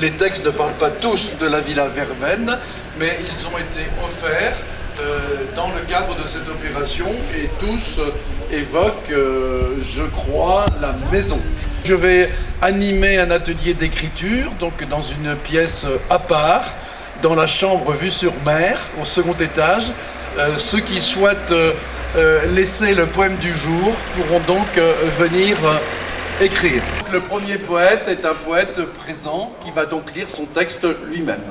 Les textes ne parlent pas tous de la Villa Verveine, mais ils ont été offerts dans le cadre de cette opération et tous évoquent, je crois, la maison. Je vais animer un atelier d'écriture, donc dans une pièce à part, dans la chambre vue sur mer, au second étage. Ceux qui souhaitent laisser le poème du jour pourront donc venir écrire. Le premier poète est un poète présent qui va donc lire son texte lui-même.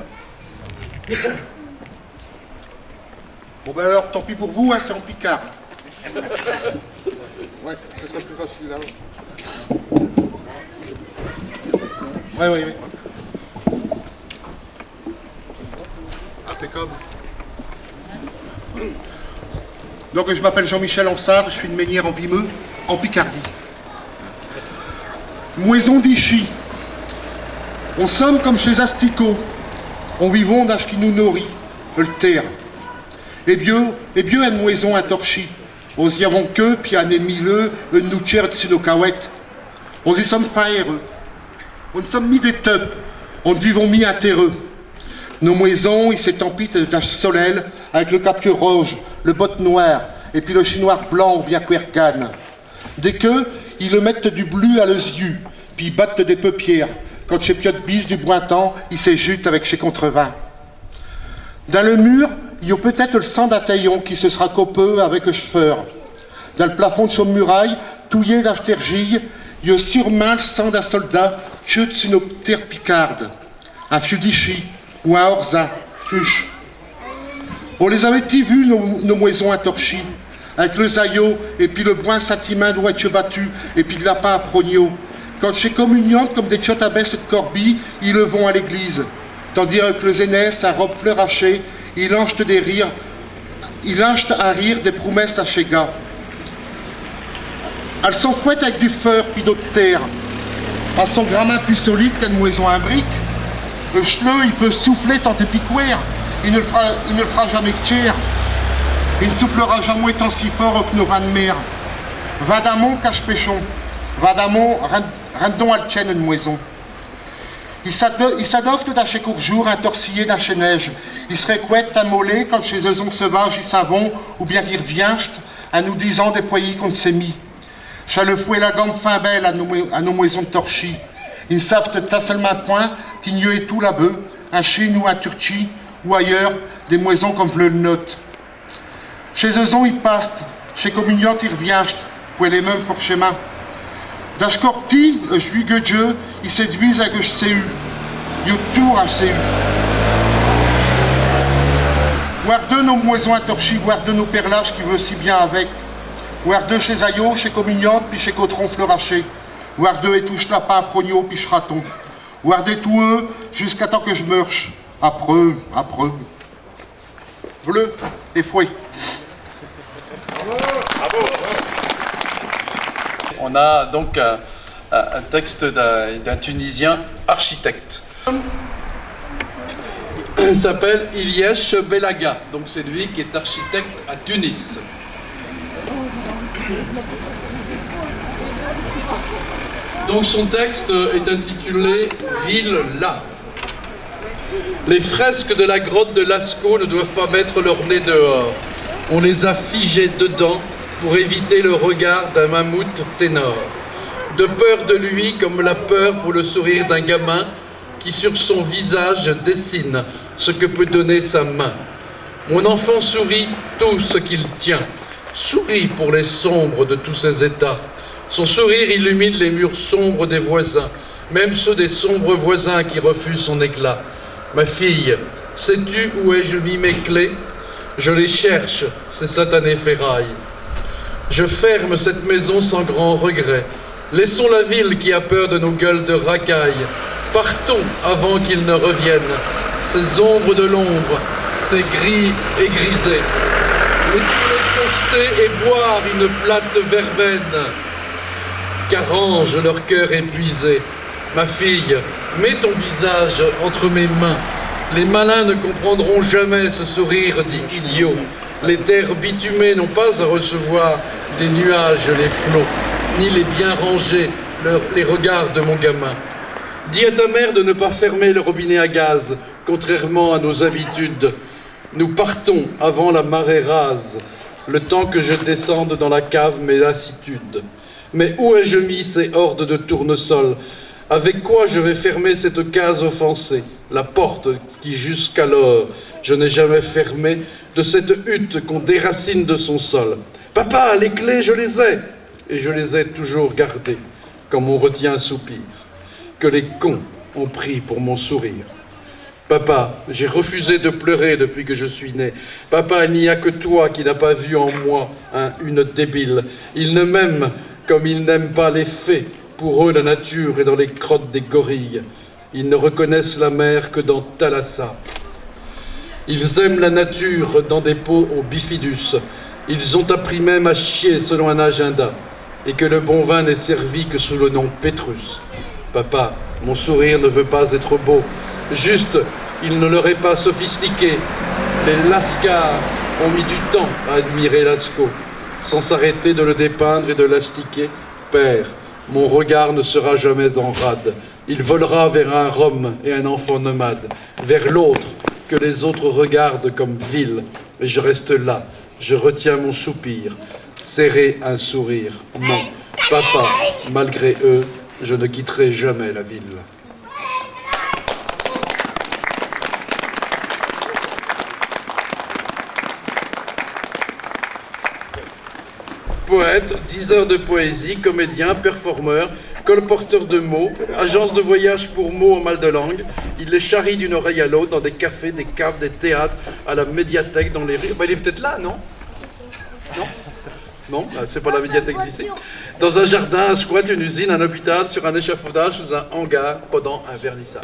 Bon ben alors, tant pis pour vous, hein, c'est en picard. Ouais, ce serait plus facile là. Ouais. Impeccable. Donc je m'appelle Jean-Michel Ansard, je suis de Mesnières en Vimeux, en Picardie. Moison d'Ichy. On somme comme chez Asticots. On vivons d'âge qui nous nourrit, le terre. Et bien, une moison intorchie. On y avons que, puis un émileux, une nous tire de nos cahuètes. On y sommes faéreux. On ne sommes mis des teupes. On ne vivons mis un terreux. Nos moisons, ils s'étampitent d'âge solel, avec le capieux rouge, le botte noir, et puis le chinois blanc ou bien quergane. Dès que, ils le mettent du bleu à leurs yeux, puis ils battent des paupières. Quand chez Piot Bise du Bointan, ils s'éjutent avec chez Contrevin. Dans le mur, il y a peut-être le sang d'un taillon qui se sera copeux avec le chauffeur. Dans le plafond de son muraille, touillé d'artergille, il y a sûrement le sang d'un soldat que sur nos terres picardes. Un fieu d'Ichy ou un orzin, fuche. On les avait-ils vus, nos moisons intorchies, avec le zaillot, et puis le brun satimin d'ouette battu, et puis de lapin à progno. Quand chez communion, comme des tchottes à baisse et de corbilles, ils le vont à l'église. Tandis que le zénès, à robe fleurachée, il lance des rires, il lance à rire des promesses à chez gars. Elles sont fouettes avec du feur, puis d'autres terres. À son gramin plus solide qu'une moison à briques, le chleu, il peut souffler tant et picouer. Il ne le fera jamais que tiers. Il ne soufflera jamais tant si fort que nos vins de mer. Vadamon cache péchon. Vadamon, rendons à le tienne une moison. Il s'adopte d'un chez Courjour, un tortillé d'un chez Neige. Il serait couette à mollet quand chez eux on sauvage, ils savons, ou bien qu'ils reviennent, à nous disant des poyers qu'on ne s'est mis. Cha le fouet la gambe fin belle à nos maisons de torchis. Ils savent ta seulement point qu'il y ait tout la bœuf, un Chine ou un Turquie, ou ailleurs, des maisons comme le note. Chez eux, ils passent, chez Communiant, ils reviennent, pour les mêmes fort schéma. D'Ashkorti, je suis que Dieu, ils séduisent à que je sais eu. Ils tour à CU. Voir de nos maisons à torchis, voir de nos perlages qui veut si bien avec. Voir deux chez Ayo, chez Communiante, puis chez Cotron Fleuraché. Voir deux et touche lapin à Progno, puis Chraton. Voir des tout eux, jusqu'à temps que je meurche. Apreux. Bleu et fouet. On a donc un texte d'un Tunisien architecte. Il s'appelle Ilyesh Belaga, donc c'est lui qui est architecte à Tunis. Donc son texte est intitulé « Ville là ». Les fresques de la grotte de Lascaux ne doivent pas mettre leur nez dehors. On les a figées dedans pour éviter le regard d'un mammouth ténor. De peur de lui comme la peur pour le sourire d'un gamin qui sur son visage dessine ce que peut donner sa main. Mon enfant sourit tout ce qu'il tient, sourit pour les sombres de tous ses états. Son sourire illumine les murs sombres des voisins, même ceux des sombres voisins qui refusent son éclat. Ma fille, sais-tu où ai-je mis mes clés? Je les cherche, ces satanées ferrailles. Je ferme cette maison sans grand regret. Laissons la ville qui a peur de nos gueules de racailles. Partons avant qu'ils ne reviennent. Ces ombres de l'ombre, ces gris et grisés. Laissons-les projeter et boire une plate verveine, qu'arrange leur cœur épuisé. Ma fille, mets ton visage entre mes mains. Les malins ne comprendront jamais ce sourire dit idiot. Les terres bitumées n'ont pas à recevoir des nuages les flots, ni les bien rangés les regards de mon gamin. Dis à ta mère de ne pas fermer le robinet à gaz, contrairement à nos habitudes. Nous partons avant la marée rase, le temps que je descende dans la cave mes lassitudes. Mais où ai-je mis ces hordes de tournesols? Avec quoi je vais fermer cette case offensée, la porte qui jusqu'alors je n'ai jamais fermée, de cette hutte qu'on déracine de son sol? Papa, les clés, je les ai, et je les ai toujours gardées, comme on retient un soupir, que les cons ont pris pour mon sourire. Papa, j'ai refusé de pleurer depuis que je suis né. Papa, il n'y a que toi qui n'as pas vu en moi une débile. Ils ne m'aiment comme ils n'aiment pas les fées. Pour eux, la nature est dans les crottes des gorilles. Ils ne reconnaissent la mer que dans Thalassa. Ils aiment la nature dans des pots au bifidus. Ils ont appris même à chier selon un agenda, et que le bon vin n'est servi que sous le nom Pétrus. Papa, mon sourire ne veut pas être beau. Juste, il ne leur est pas sophistiqué. Les Lascars ont mis du temps à admirer Lascaux, sans s'arrêter de le dépeindre et de l'astiquer. Père, mon regard ne sera jamais en rade. Il volera vers un Rome et un enfant nomade, vers l'autre que les autres regardent comme ville. Et je reste là, je retiens mon soupir, serrer un sourire. Non, papa, malgré eux, je ne quitterai jamais la ville. Poète, diseur de poésie, comédien, performeur, colporteur de mots, agence de voyage pour mots en mal de langue, il les charrie d'une oreille à l'autre dans des cafés, des caves, des théâtres, à la médiathèque, dans les rues. Ben, il est peut-être là, non? Non? Non, c'est pas la médiathèque d'ici. Dans un jardin, un squat, une usine, un hôpital, sur un échafaudage, sous un hangar, pendant un vernissage.